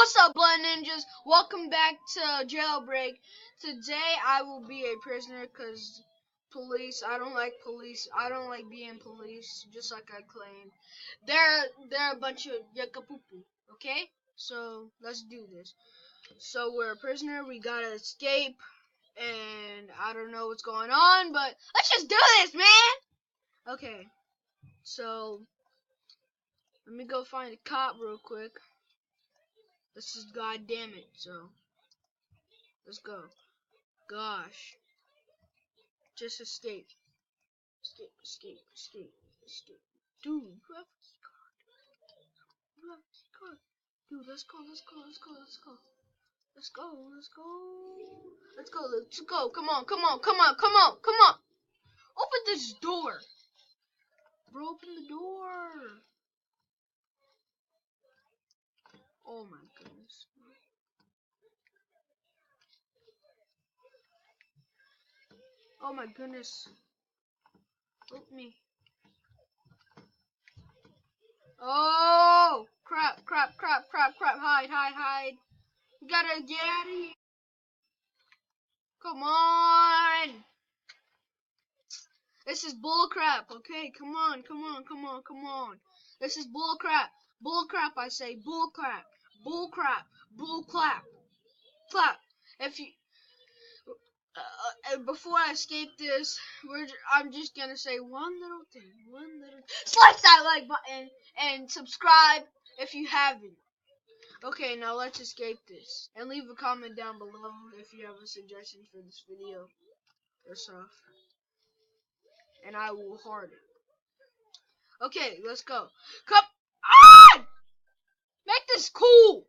What's up, Blood Ninjas? Welcome back to Jailbreak. Today I will be a prisoner because police, I don't like police. I don't like being police, just like I claimed. They're a bunch of yakapupu, okay? So, let's do this. So, we're a prisoner, we gotta escape, and I don't know what's going on, but let's just do this, man! Okay, so, let me go find a cop real quick. This is goddamn it, so let's go. Gosh. Just escape. Escape. Dude, you have a key card. You have a key card. Dude, let's go. Come on. Open this door. Bro, open the door. Oh my goodness. Oh my goodness. Help me. Oh, crap. Hide. You gotta get out of here. Come on. This is bullcrap, okay? Come on. This is bullcrap. Bullcrap, I say. Bullcrap. Bullcrap. Clap. If you... before I escape this, I'm just gonna say one little thing. Slice that like button and subscribe if you haven't. Okay, now let's escape this. And leave a comment down below if you have a suggestion for this video or stuff. And I will heart it. Okay, let's go. Come on! Make this cool!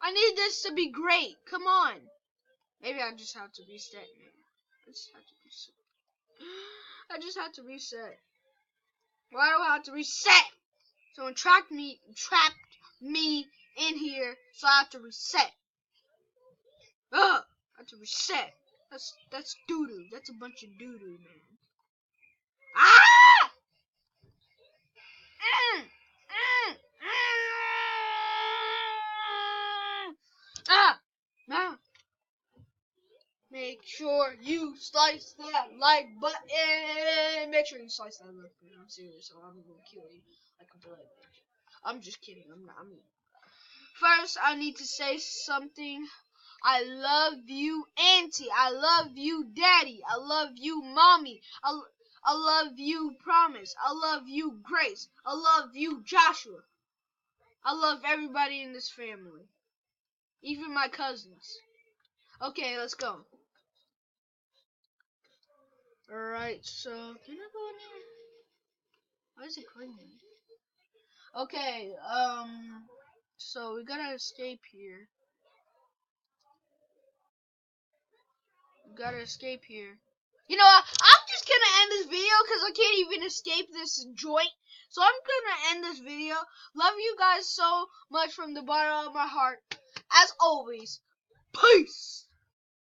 I need this to be great. Come on. Maybe I just have to reset, man. I just have to reset. Why do I have to reset? Someone trapped me in here, so I have to reset. I have to reset. That's doo-doo. That's a bunch of doo-doo, man. Ah! Ah! Make sure you slice that like button. Make sure you slice that like button. I'm serious, so I'm gonna kill you like a blood. I'm just kidding. I'm not. First, I need to say something. I love you, Auntie. I love you, Daddy. I love you, Mommy. I love you, Promise. I love you, Grace. I love you, Joshua. I love everybody in this family, even my cousins. Okay, let's go. Alright, so can I go in here? Why is it green? Okay, so we gotta escape here. You know what? I'm just gonna end this video because I can't even escape this joint. So I'm gonna end this video. Love you guys so much from the bottom of my heart. As always, peace!